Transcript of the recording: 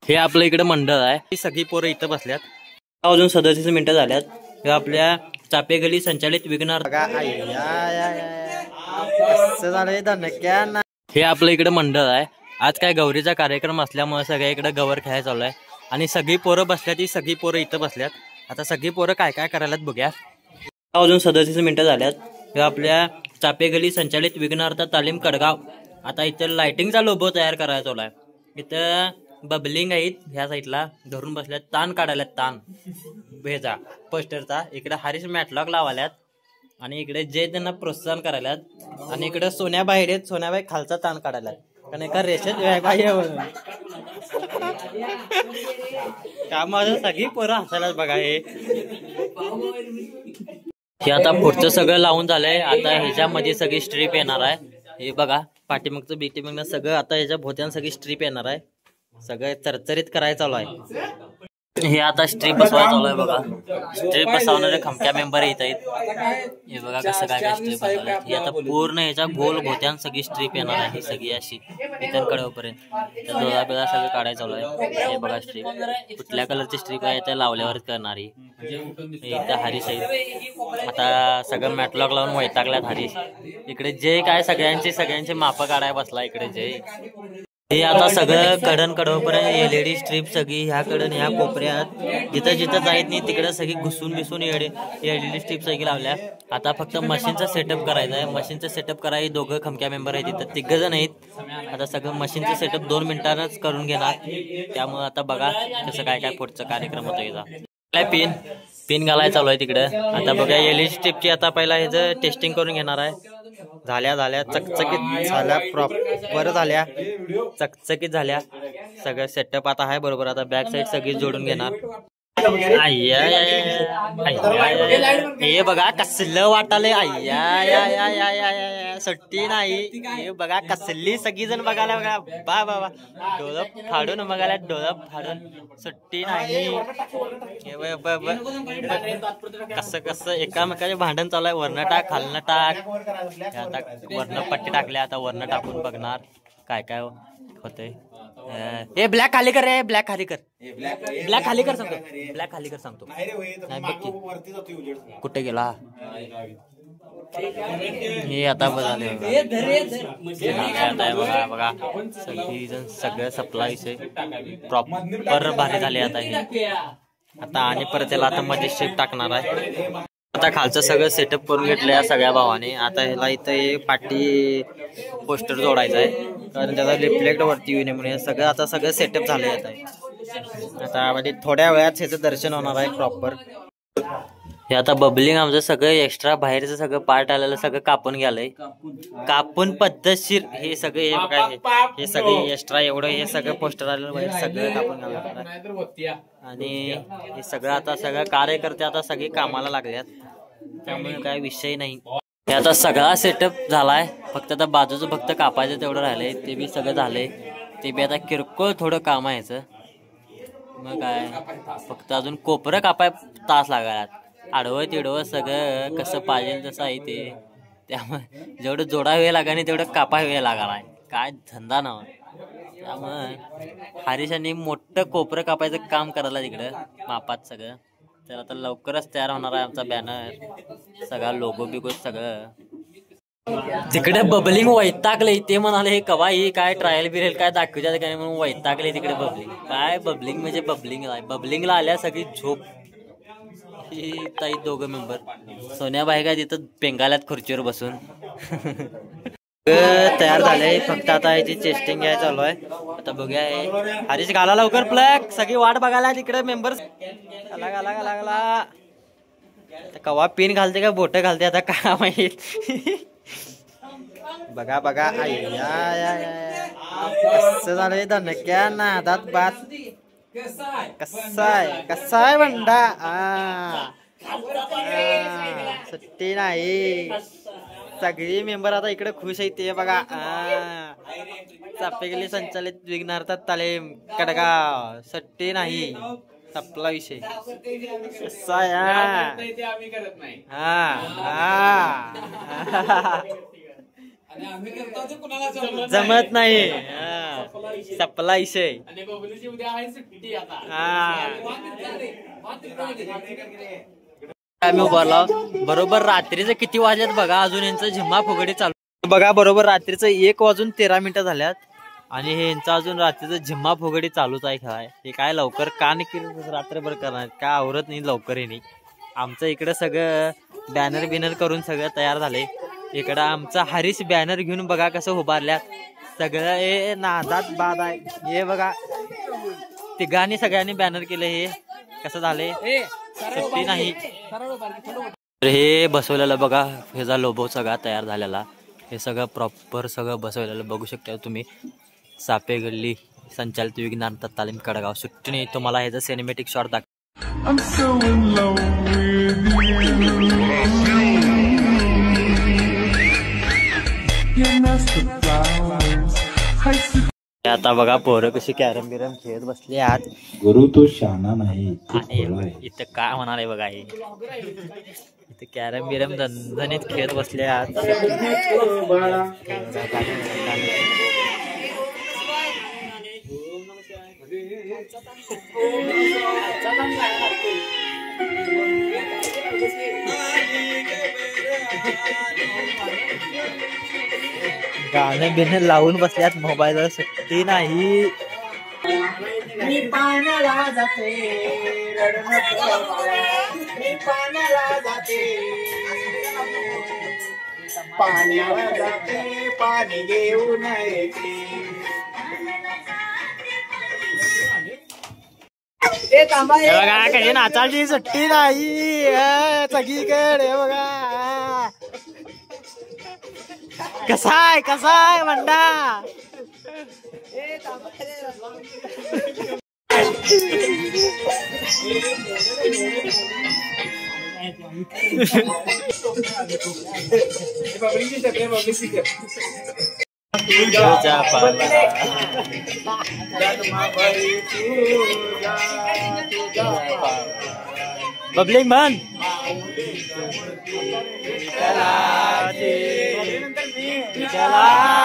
हे आपलं इकडे मंडळ आहे, ही सगळी पोरं इथं बसल्यात. अजून 37 मिनिटं झाल्यात. हे आपल्या चापे गली संचालित विघ्नहर्ता. हे आपलं इकडे मंडळ आहे. आज काय गौरीचा कार्यक्रम असल्यामुळे सगळ्या इकडे गवर खेळायला चालू आहे आणि सगळी पोरं बसल्यात. ही सगळी पोरं इथं बसल्यात. आता सगळी पोरं काय काय करायलात बघूया. अजून 37 मिनिटं झाल्यात. हे आपल्या चापे गली संचालित विघ्नहर्ता तालीम कडगाव. आता इथं लाइटिंगचा लोगो तयार करायचा चालू आहे. इथं बबलिंग आहेत ह्या साईडला धरून बसल्यात, ताण काढायल्यात, ताण भेजा पोस्टरचा. इकडे हरीश मॅटलॉक लावाल्यात आणि इकडे जे त्यांना प्रोत्साहन करायल्यात. आणि इकडे सोन्याबाई आहेत, सोन्याबाई खालचा ताण काढायल्यात कारण एका रेषेत बाई त्यामध्ये सगळी पोरं हसायलाच बघा. हे आता पुढचं सगळं लावून झालंय. आता ह्याच्यामध्ये सगळी स्ट्रीप येणार आहे. हे बघा पाठीमागचं बीटीमागनं सगळं आता ह्याच्या भोवत्यानं सगळी स्ट्रीप येणार आहे. सगळं चरचरीत करायचं चालू आहे. हे आता स्ट्रीप बसवायचं चालू आहे बघा. स्ट्रीप बसवणारे खमक्या मेंबर येत आहेत. हे बघा कसं काय काय स्ट्रीप बसवलं. ही आता पूर्ण ह्याच्या गोल भोवत्यानं सगळी स्ट्रीप येणार आहे. ही सगळी अशी इथं कडेपर्यंत डोळा बिळा सगळं काढायचं चालू आहे. हे बघा स्ट्रीप कुठल्या कलरची स्ट्रीप आहे त्या लावल्यावरच करणारी. इथं हरीश आहे. आता सगळं मॅटलॉक लावून वैतागल्यात हरीश. इकडे जे काय सगळ्यांचे माप काढाय बसला इकडे जे. हे आता सगळं कडन कडवपर्यंत एलईडी स्ट्रीप सगळी ह्या कडन ह्या कोपऱ्यात जिथं जिथं जायत नाही तिकडे सगळी घुसून बिसून एलईडी स्ट्रीप सगळी लावल्या. आता फक्त मशीनचा सेटअप करायचा आहे. मशीनचं सेटअप करायला दोघं खमक्या मेंबर आहेत तिथं, 3 जण आहेत. आता सगळं मशीनचं सेटअप 2 मिनिटांच करून घेणार. त्यामुळे आता बघा कसं काय काय पुढचा कार्यक्रम होतो. याचा पिन घालायला चालू आहे तिकडं. आता बघा एलईडी स्ट्रीपची आता पहिला ह्याचं टेस्टिंग करून घेणार आहे. झाल्या चकचकीत झाल्या, प्रॉपर झाल्या, चकचकीत झाल्या. सगळं सेटअप आता आहे बरोबर. आता बॅक साईड सगळी जोडून घेणार. हे बघा कसलं वाटालंय. सुट्टी नाही. हे बघा कसली सगळी जण बघायला बघा. बा बाबा डोळं फाडून बघायला, डोळं फाडून. सुट्टी नाही. कसं कसं एकामेकाचे भांडण चालू आहे. वरनं टाक खालनं टाक. आता वरनं पट्टी टाकल्या. आता वरनं टाकून बघणार काय काय होतंय. हे ब्लॅक खाली कर रे. ब्लॅक खाली कर. ब्लॅक खाली कर सांगतो. ब्लॅक खाली कर सांगतो. नाही बघ कुठे गेला. हे आता बघाले बघा बघा सगळी जण सगळं सप्लाय प्रॉपर भारी झाले. आता हे आता आणि परत त्याला आता मध्ये शेप टाकणार आहे. आता खालचं सगळं सेटअप करून घेतलं या सगळ्या भावाने. आता ह्याला इथं पाठी पोस्टर जोडायचं आहे कारण त्याचा रिफ्लेक्ट वरती येऊ नये म्हणून. सगळं आता सगळं सेटअप झालंय. आता म्हणजे थोड्या वेळात ह्याचं दर्शन होणार आहे प्रॉपर. हे आता बबलिंग आमचं सगळं एक्स्ट्रा बाहेरचं सगळं पार्ट आलेलं सगळं कापून गेलंय. कापून पद्धतशीर हे सगळं हे बघा. हे सगळे एक्स्ट्रा एवढं हे सगळं पोस्टर आलेलं बाहेर सगळं कापून घालणार. आणि हे सगळं आता सगळं कार्यकर्ते आता सगळे कामाला लागल्यात. त्यामुळे काय विषय नाही. हे आता सगळा सेटअप झालाय. फक्त आता बाजूचं फक्त कापायचं तेवढं राहिलंय. ते बी सगळं झालंय. ते बी आता किरकोळ थोडं काम आहे याचं. मग काय फक्त अजून कोपरं कापाय तास लागायला. आडवं तिडवं सगळं कसं पाहिजे तसं आहे ते. त्यामुळे जेवढं जोडा वेळ लागा नाही तेवढं कापा वेळ लागालाय. काय धंदा ना. त्यामुळे हरीशांनी मोठं कोपरं कापायचं काम करायला तिकडं मापात सगळं. तर आता लवकरच तयार होणार आहे आमचा बॅनर. सगळा लोगो बिगो सगळं. तिकडे बबलिंग वैतागले. ते म्हणाले हे कवा ही काय ट्रायल बिरेल काय दाखवच्या काय म्हणून वैतागले तिकडे बबलिंग. काय बबलिंग म्हणजे बबलिंगला आल्या सगळी झोप. ही ताई 2 मेंबर सोन्याबाई काय तिथं पेंगाल्यात खुर्चीवर बसून. तयार झाले. फक्त आता याची टेस्टिंग घ्यायला चालू आहे. आता बघूया. हरीश घाला लवकर प्लग. सगळी वाट बघायला तिकडे मेंबर्स. घाला कवा पिन घालते का बोट घालते आता काय माहित. बघा बघा कसं झालंय. धनक्या नादात बात. कसा आहे बंडा. सुट्टी नाही. सगळी मेंबर आता इकडे खुश आहे. ते बघा चापे गली संचालित विघ्नहर्ता तालीम कडगाव. सुट्टी नाही. संपला विषय. कसा जमत नाही सपला इशय आम्ही उभारलो बरोबर रात्रीचं किती वाजल्यात बघा अजून यांचं झिम्मा फुगडी चालू बघा बरोबर रात्रीचं 1:13 झाल्यात आणि हे यांचं अजून रात्रीचं झिम्मा फुगडी चालूच आहे काय हे काय लवकर का नाही रात्रभर करणार काय आवरत नाही लवकर नाही आमचं इकडं सगळं बॅनर बिनर करून सगळं तयार झाले इकडं आमचा हरीश बॅनर घेऊन बघा कसं उभारल्यात सगळं हे नादात बाद आहे हे बघा तिघांनी सगळ्यांनी बॅनर केले हे कसं झाले सुट्टी नाही हे बसवलेलं बघा ह्याचा लोगो सगळा तयार झालेला हे सगळं प्रॉपर सगळं बसवलेलं बघू शकता तुम्ही सापे गल्ली संचालित विज्ञान तालीम कडगाव सुट्टी नाही तुम्हाला ह्याचा सिनेमॅटिक शॉट दाखव आता बघा पोरं कशी कॅरम बिरम खेळत बसले आत गुरु तो शाना नाही आणि इथं काय म्हणाले बघा हे इथं कॅरम बिरम दणदणीत खेळत बसले आत गाणे बिने लावून बसल्यात मोबाईलवर सुट्टी नाही मी पाण्याला जाते मी पाण्याला जाते पाण्याला जाते पाणी घेऊन येते बघा कशी नाचायची सुट्टी नाही सगळीकडे बघा कसाय मंडा बबली मन चला